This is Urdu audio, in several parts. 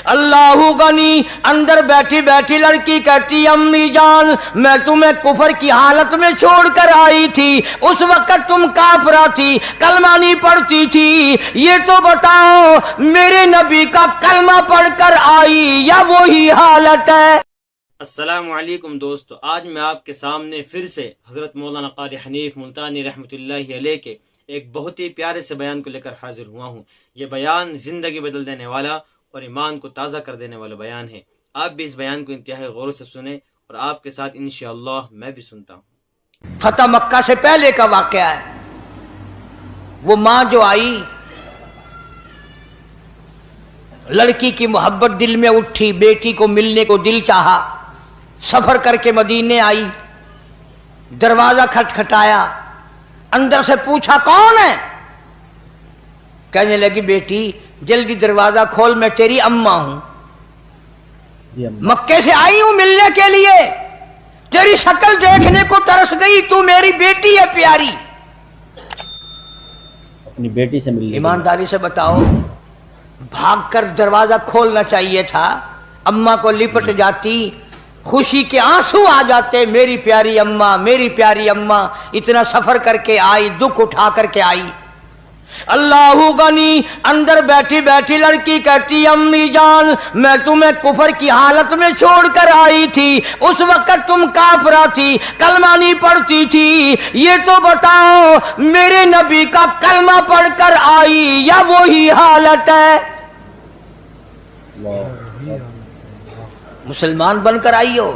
اللہ غنی، اندر بیٹھی بیٹھی لڑکی کہتی امی جان میں تمہیں کفر کی حالت میں چھوڑ کر آئی تھی، اس وقت تم کافرہ تھی، کلمہ نہیں پڑھتی تھی، یہ تو بتاؤ میرے نبی کا کلمہ پڑھ کر آئی یا وہی حالت ہے؟ السلام علیکم دوستو، آج میں آپ کے سامنے پھر سے حضرت مولانا قاری حنیف ملتانی رحمۃ اللہ علیہ کے ایک بہت ہی پیارے سے بیان کو لے کر حاضر ہوا ہوں۔ یہ بیان زندگی بدل دینے والا اور ایمان کو تازہ کر دینے والا بیان ہے۔ آپ بھی اس بیان کو انتہائی غور سے سنیں اور آپ کے ساتھ انشاءاللہ میں بھی سنتا ہوں۔ فتح مکہ سے پہلے کا واقعہ ہے۔ وہ ماں جو آئی، لڑکی کی محبت دل میں اٹھی، بیٹی کو ملنے کو دل چاہا، سفر کر کے مدینے آئی، دروازہ کھٹکھٹایا، اندر سے پوچھا کون ہے؟ کہنے لگی بیٹی جلدی دروازہ کھول، میں تیری اماں ہوں، مکے سے آئی ہوں ملنے کے لیے، تیری شکل دیکھنے کو ترس گئی، تو میری بیٹی ہے پیاری، اپنی بیٹی سے ملنے۔ ایمانداری سے بتاؤ، بھاگ کر دروازہ کھولنا چاہیے تھا، اماں کو لپٹ جاتی، خوشی کے آنسو آ جاتے، میری پیاری اماں، میری پیاری اماں، اتنا سفر کر کے آئی، دکھ اٹھا کر کے آئی۔ اللہ غنی، اندر بیٹھی بیٹھی لڑکی کہتی امی جان میں تمہیں کفر کی حالت میں چھوڑ کر آئی تھی، اس وقت تم کافرہ تھی، کلمہ نہیں پڑھتی تھی، یہ تو بتاؤ میرے نبی کا کلمہ پڑھ کر آئی یا وہی حالت ہے؟ مسلمان بن کر آئی ہو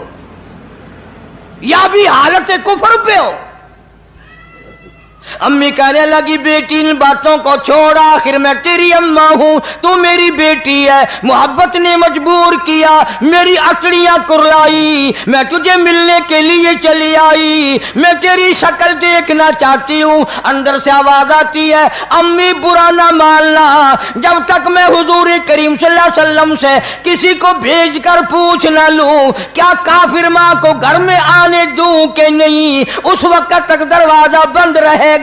یا بھی حالت کفر پہ ہو؟ امی کہنے لگی بیٹی ان باتوں کو چھوڑ، آخر میں تیری اماں ہوں، تو میری بیٹی ہے، محبت نے مجبور کیا، میری اکڑیاں کرلائی، میں تجھے ملنے کے لیے چلی آئی، میں تیری شکل دیکھنا چاہتی ہوں۔ اندر سے آواز آتی ہے امی برا نہ ماننا، جب تک میں حضور کریم صلی اللہ علیہ وسلم سے کسی کو بھیج کر پوچھ نہ لوں کیا کافر ماں کو گھر میں آنے دوں کہ نہیں، اس وقت تک دروازہ بند رہے گا۔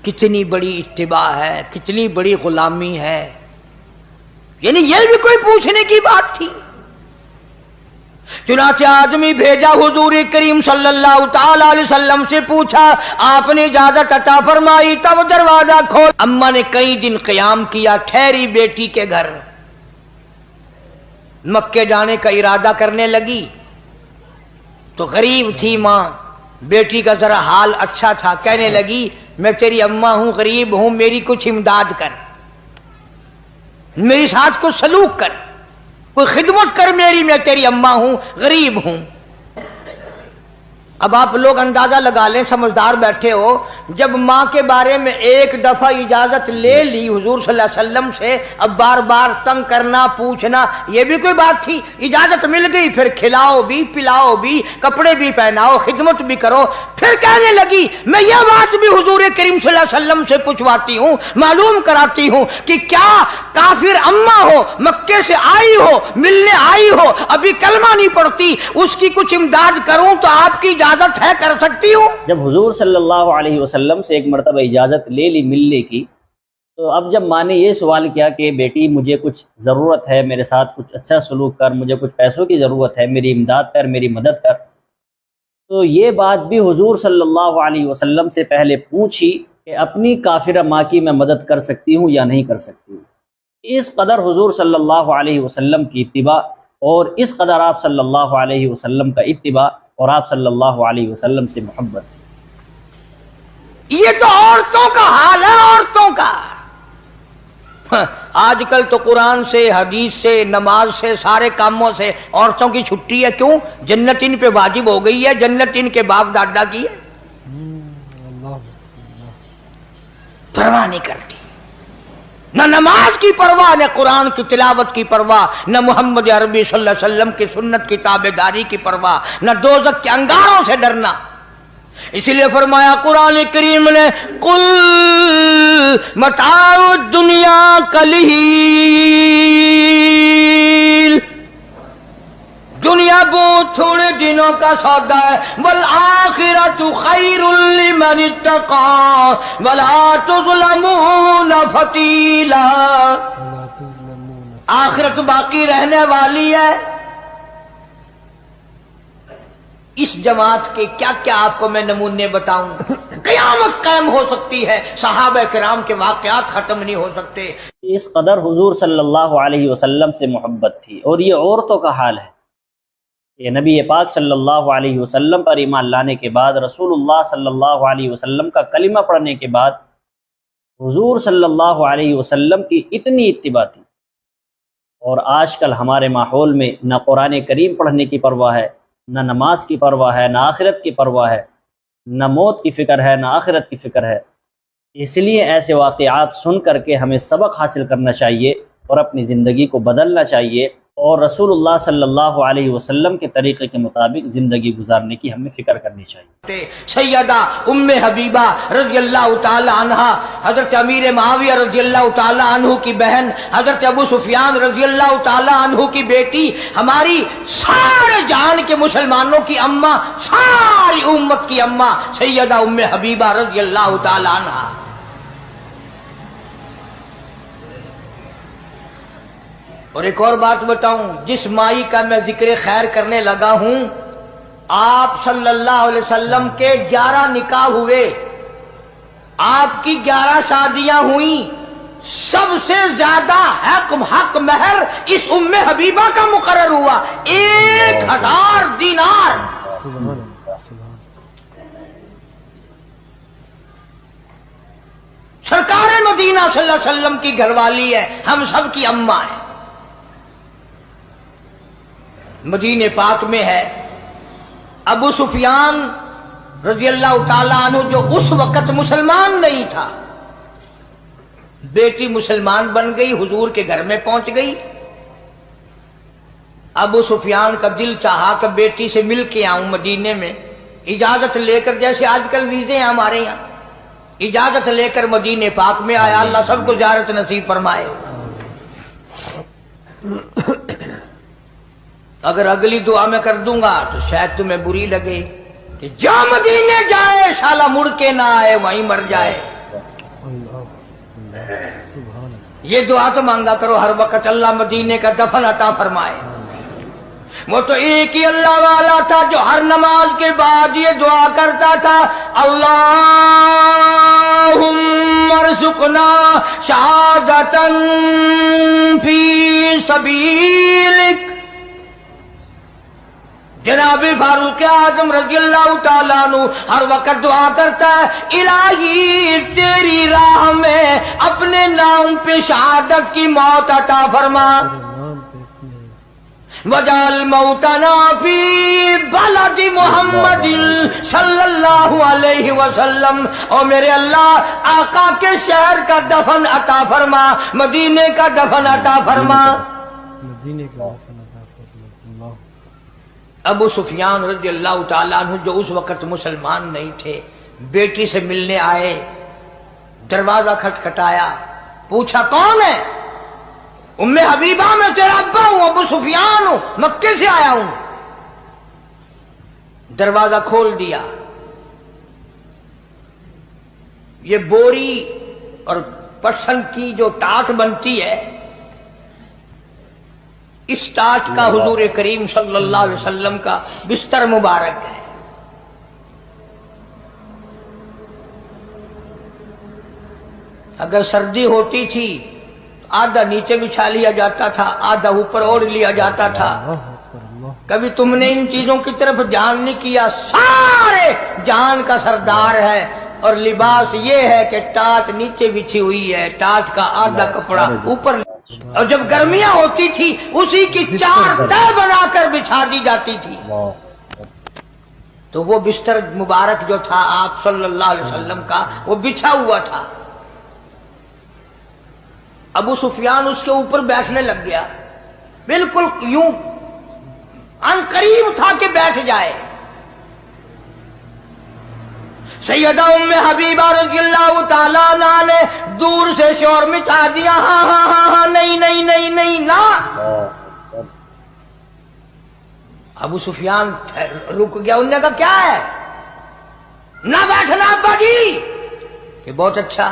کتنی بڑی اتباع ہے، کتنی بڑی غلامی ہے، یعنی یہ بھی کوئی پوچھنے کی بات تھی؟ چنانچہ آدمی بھیجا، حضور کریم صلی اللہ تعالی علیہ وسلم سے پوچھا، آپ نے اجازت عطا فرمائی، تب دروازہ کھول۔ اماں نے کئی دن قیام کیا، ٹھہری بیٹی کے گھر، مکے جانے کا ارادہ کرنے لگی تو غریب تھی ماں، بیٹی کا ذرا حال اچھا تھا، کہنے لگی میں تیری اماں ہوں، غریب ہوں، میری کچھ امداد کر، میری ساتھ کچھ سلوک کر، کوئی خدمت کر میری، میں تیری اماں ہوں، غریب ہوں۔ اب آپ لوگ اندازہ لگا لیں، سمجھدار بیٹھے ہو، جب ماں کے بارے میں ایک دفعہ اجازت لے لی حضور صلی اللہ علیہ وسلم سے، اب بار بار تنگ کرنا، پوچھنا، یہ بھی کوئی بات تھی؟ اجازت مل گئی، پھر کھلاؤ بھی، پلاؤ بھی، کپڑے بھی پہناؤ، خدمت بھی کرو۔ پھر کہنے لگی میں یہ بات بھی حضور کریم صلی اللہ علیہ وسلم سے پوچھواتی ہوں، معلوم کراتی ہوں کہ کیا کافر اماں ہو، مکے سے آئی ہو، ملنے آئی ہو، ابھی کلمہ نہیں پڑھتی، اس کی کچھ امداد کروں تو آپ کی اجازت ہے، کر سکتی ہوں؟ جب حضور صلی اللہ علیہ وسلم سے ایک مرتبہ اجازت لے لی ملنے کی، تو اب جب ماں نے یہ سوال کیا کہ بیٹی مجھے کچھ ضرورت ہے، میرے ساتھ کچھ اچھا سلوک کر، مجھے کچھ پیسوں کی ضرورت ہے، میری امداد کر، میری مدد کر، تو یہ بات بھی حضور صلی اللہ علیہ وسلم سے پہلے پوچھی کہ اپنی کافرہ ماں کی میں مدد کر سکتی ہوں یا نہیں کر سکتی ہوں۔ اس قدر حضور صلی اللہ علیہ وسلم کی اتباع اور اس قدر آپ صلی اللہ علیہ وسلم کا اتباع اور آپ صلی اللہ علیہ وسلم سے محبت۔ یہ تو عورتوں کا حال ہے، عورتوں کا۔ آج کل تو قرآن سے، حدیث سے، نماز سے، سارے کاموں سے عورتوں کی چھٹی ہے، کیوں؟ جنت ان پہ واجب ہو گئی ہے، جنت ان کے باپ دادا کی ہے، پرواہ نہیں کرتی، نہ نماز کی پرواہ، نہ قرآن کی تلاوت کی پرواہ، نہ محمد عربی صلی اللہ علیہ وسلم کی سنت کی تابعداری کی پرواہ، نہ دوزخ کے انگاروں سے ڈرنا۔ اسی لیے فرمایا قرآن کریم نے قل متاع الدنیا قلیل، دنیا بہت تھوڑے دنوں کا سودا ہے، والآخرۃ خیر لمن اتقى ولا تظلمون فتیلا. آخرت باقی رہنے والی ہے. اس جماعت کے کیا کیا آپ کو میں نمونے بتاؤں. قیامت قائم ہو سکتی ہے، صحابہ کرام کے واقعات ختم نہیں ہو سکتے. اس قدر حضور صلی اللہ علیہ وسلم سے محبت تھی. اور یہ عورتوں کا حال ہے. یہ نبی پاک صلی اللہ علیہ وسلم پر ایمان لانے کے بعد، رسول اللہ صلی اللہ علیہ وسلم کا کلمہ پڑھنے کے بعد حضور صلی اللہ علیہ وسلم کی اتنی اتباع تھی. اور آج کل ہمارے ماحول میں نہ قرآن کریم پڑھنے کی پرواہ ہے، نہ نماز کی پرواہ ہے، نہ آخرت کی پرواہ ہے، نہ موت کی فکر ہے، نہ آخرت کی فکر ہے. اس لیے ایسے واقعات سن کر کے ہمیں سبق حاصل کرنا چاہیے اور اپنی زندگی کو بدلنا چاہیے، اور رسول اللہ صلی اللہ علیہ وسلم کے طریقے کے مطابق زندگی گزارنے کی ہمیں فکر کرنی چاہیے. سیدہ ام حبیبہ رضی اللہ تعالی عنہا، حضرت امیر معاویہ رضی اللہ تعالی عنہ کی بہن، حضرت ابو سفیان رضی اللہ تعالی عنہ کی بیٹی، ہماری سارے جہان کے مسلمانوں کی اماں، ساری امت کی اماں سیدہ ام حبیبہ رضی اللہ تعالی عنہا. اور ایک اور بات بتاؤں، جس مائی کا میں ذکر خیر کرنے لگا ہوں، آپ صلی اللہ علیہ وسلم کے 11 نکاح ہوئے، آپ کی 11 شادیاں ہوئیں، سب سے زیادہ حق مہر اس ام حبیبہ کا مقرر ہوا، 1000 دینار. سرکار مدینہ صلی اللہ علیہ وسلم کی گھر والی ہے، ہم سب کی اماں ہے. مدینہ پاک میں ہے ابو سفیان رضی اللہ تعالیٰ عنہ، جو اس وقت مسلمان نہیں تھا. بیٹی مسلمان بن گئی، حضور کے گھر میں پہنچ گئی. ابو سفیان کا دل چاہا کہ بیٹی سے مل کے آؤں مدینے میں. اجازت لے کر، جیسے آج کل ویزے ہیں ہمارے یہاں، اجازت لے کر مدینہ پاک میں آیا. اللہ سب کو زیارت نصیب فرمائے. اگر اگلی دعا میں کر دوں گا تو شاید تمہیں بری لگے کہ جا مدینے جائے شالا مڑ کے نہ آئے، وہیں مر جائے. یہ دعا تو مانگا کرو ہر وقت، اللہ مدینے کا دفن عطا فرمائے. وہ تو ایک ہی اللہ والا تھا جو ہر نماز کے بعد یہ دعا کرتا تھا، اللہم ارزقنا شہادۃ فی سبیلک. جناب فاروق اعظم رضی اللہ تعالیٰ عنہ ہر وقت دعا کرتا ہے، الہی تیری راہ میں اپنے نام پہ شہادت کی موت عطا فرما، وجعل موتنا فی بلد محمد صلی اللہ علیہ وسلم. اور میرے اللہ آقا کے شہر کا دفن عطا فرما، مدینے کا دفن عطا فرما. ابو سفیان رضی اللہ تعالیٰ عنہ جو اس وقت مسلمان نہیں تھے، بیٹی سے ملنے آئے. دروازہ کھٹکھٹایا، پوچھا کون ہے؟ ام حبیبہ میں تیرا ابا ہوں، ابو سفیان ہوں، مکے سے آیا ہوں. دروازہ کھول دیا. یہ بوری اور پٹسن کی جو ٹاٹ بنتی ہے، اس ٹاٹ کا حضور کریم صلی اللہ علیہ وسلم کا بستر مبارک ہے. اگر سردی ہوتی تھی آدھا نیچے بچھا لیا جاتا تھا، آدھا اوپر اوڑھ لیا جاتا تھا. کبھی تم نے ان چیزوں کی طرف دھیان نہیں کیا. سارے جان کا سردار ہے، اور لباس یہ ہے کہ ٹاٹ نیچے بچھی ہوئی ہے، ٹاٹ کا آدھا کپڑا اوپر. اور جب گرمیاں ہوتی تھی اسی کی 4 تہ بنا کر بچھا دی جاتی تھی. تو وہ بستر مبارک جو تھا آپ صلی اللہ علیہ وسلم کا، وہ بچھا ہوا تھا. ابو سفیان اس کے اوپر بیٹھنے لگ گیا، بالکل یوں ان قریب تھا کہ بیٹھ جائے. سیدہ ام حبیبہ رضی اللہ تعالیٰ عنہ نے دور سے شور مچا دیا، ہاں ہاں ہاں ہاں، نہیں نہیں نہیں نہیں نہ. ابو سفیان رک گیا. انہوں نے کہا کیا ہے؟ نہ بیٹھنا ابا جی. کہ بہت اچھا.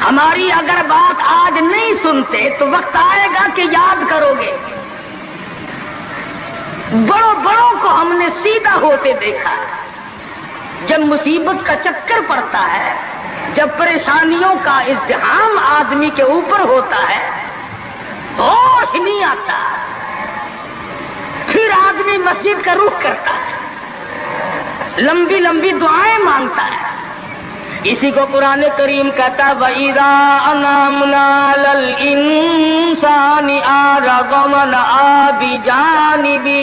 ہماری اگر بات آج نہیں سنتے تو وقت آئے گا کہ یاد کرو گے. بڑوں بڑوں کو ہم نے سیدھا ہوتے دیکھا. جب مصیبت کا چکر پڑتا ہے، جب پریشانیوں کا ازدحام آدمی کے اوپر ہوتا ہے، ہوش نہیں آتا، پھر آدمی مسجد کا رخ کرتا ہے، لمبی لمبی دعائیں مانگتا ہے. اسی کو قرآن کریم کہتا ہے وَإِذَا أَنْعَمْنَا عَلَى الْإِنسَانِ أَعْرَضَ وَنَأَىٰ بِجَانِبِهِ.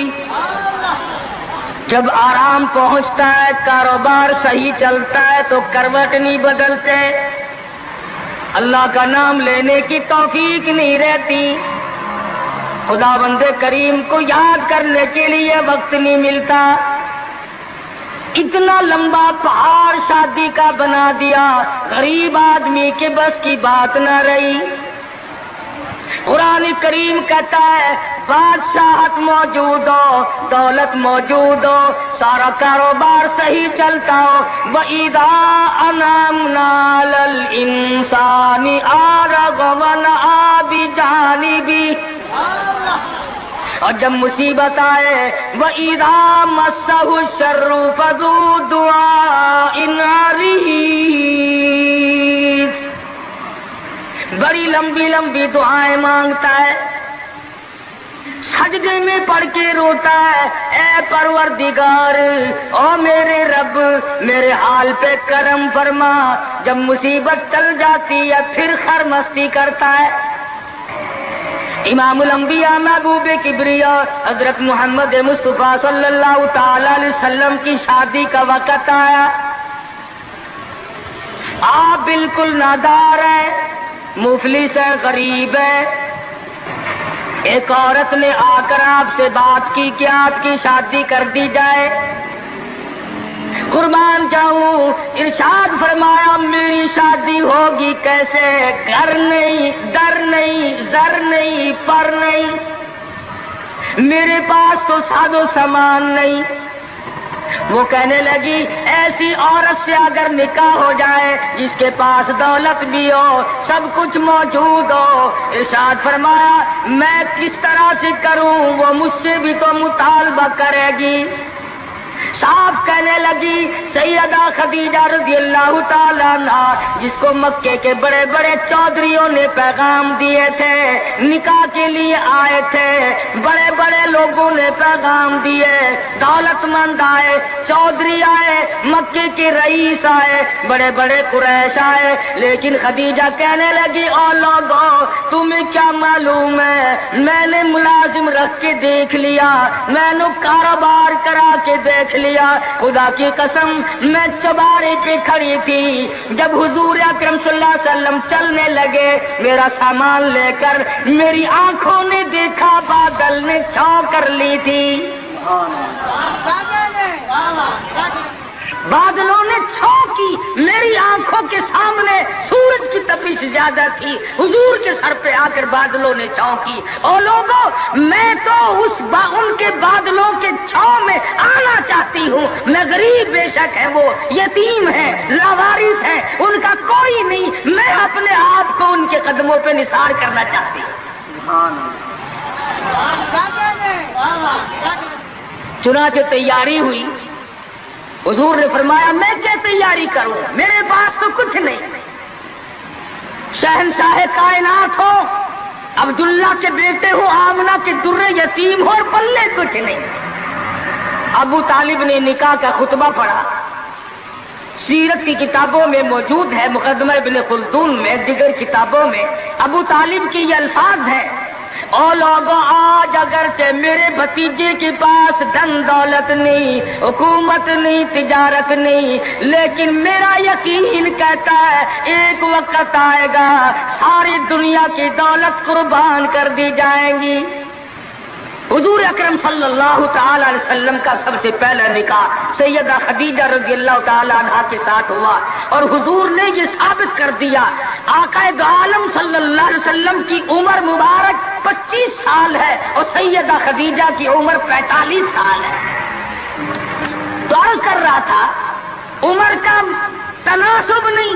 جب آرام پہنچتا ہے، کاروبار صحیح چلتا ہے تو کروٹ نہیں بدلتے، اللہ کا نام لینے کی توفیق نہیں رہتی، خدا بندے کریم کو یاد کرنے کے لیے وقت نہیں ملتا. اتنا لمبا پہاڑ شادی کا بنا دیا، غریب آدمی کے بس کی بات نہ رہی. قرآن کریم کہتا ہے بادشاہت موجود ہو، دولت موجود ہو، سارا کاروبار صحیح چلتا ہو، وَإِذَا أَنْعَمْنَا عَلَى الْإِنسَانِ أَعْرَضَ وَنَأَىٰ بِجَانِبِهِ. اور جب مصیبت آئے وَإِذَا مَسَّهُ الشَّرُّ فَذُو دُعَاءٍ عَرِيضٍ. بڑی لمبی لمبی دعائیں مانگتا ہے، سجدے میں پڑھ کے روتا ہے اے پروردگار، او میرے رب میرے حال پہ کرم فرما. جب مصیبت چل جاتی ہے پھر خرمستی کرتا ہے. امام الانبیاء محبوب کبریا حضرت محمد مصطفیٰ صلی اللہ تعالی علیہ وسلم کی شادی کا وقت آیا. آپ بالکل نادار ہیں، مفلس ہے، غریب ہے. ایک عورت نے آ کر آپ سے بات کی کہ آپ کی شادی کر دی جائے. قربان جاؤں، ارشاد فرمایا میری شادی ہوگی کیسے؟ گھر نہیں، در نہیں، زر نہیں، پر نہیں، میرے پاس تو ساز و سامان نہیں. وہ کہنے لگی ایسی عورت سے اگر نکاح ہو جائے جس کے پاس دولت بھی ہو، سب کچھ موجود ہو، ارشاد فرمایا میں کس طرح سے کروں؟ وہ مجھ سے بھی تو مطالبہ کرے گی. صاحب کہنے لگی سیدہ خدیجہ رضی اللہ تعالیٰ عنہ، جس کو مکے کے بڑے بڑے چودھریوں نے پیغام دیے تھے، نکاح کے لیے آئے تھے، بڑے بڑے لوگوں نے پیغام دیے، دولت مند آئے، چودھری آئے، مکے کے رئیس آئے، بڑے بڑے قریش آئے، لیکن خدیجہ کہنے لگی او لوگوں تمہیں کیا معلوم ہے، میں نے ملازم رکھ کے دیکھ لیا، میں نے کاروبار کرا کے دیکھ لیا، خدا کی قسم میں چوبارے پہ کھڑی تھی، جب حضور اکرم صلی اللہ علیہ وسلم چلنے لگے میرا سامان لے کر، میری آنکھوں نے دیکھا بادل نے چھاؤ کر لی تھی، بادلوں نے چھاؤ کی، میری آنکھوں کے سامنے سورج کی تپش زیادہ تھی، حضور کے سر پہ آ کر بادلوں نے چھاؤ کی. اور لوگوں میں تو ان کے بادلوں کے چھاؤ میں آنا چاہتی ہوں. میں غریب بے شک ہے، وہ یتیم ہے، لاوارث ہے، ان کا کوئی نہیں، میں اپنے آپ کو ان کے قدموں پہ نثار کرنا چاہتی ہوں. چنانچہ تیاری ہوئی. حضور نے فرمایا میں کیا تیاری کروں، میرے پاس تو کچھ نہیں. شہنشاہ کائنات ہو، عبداللہ کے بیٹے ہو، آمنہ کے در یتیم ہو، اور پلے کچھ نہیں. ابو طالب نے نکاح کا خطبہ پڑھا، سیرت کی کتابوں میں موجود ہے، مقدمہ ابن خلدون میں، دیگر کتابوں میں ابو طالب کی یہ الفاظ ہیں او لوگوں آج اگرچہ میرے بھتیجے کے پاس دھن دولت نہیں، حکومت نہیں، تجارت نہیں، لیکن میرا یقین کہتا ہے ایک وقت آئے گا ساری دنیا کی دولت قربان کر دی جائیں گی. حضور اکرم صلی اللہ تعالی علیہ وسلم کا سب سے پہلا نکاح سیدہ خدیجہ رضی اللہ تعالی عنہا کے ساتھ ہوا، اور حضور نے یہ ثابت کر دیا آقا دو عالم صلی اللہ علیہ وسلم کی عمر مبارک 25 سال ہے اور سیدہ خدیجہ کی عمر 45 سال ہے. تو عرض کر رہا تھا عمر کا تناسب نہیں،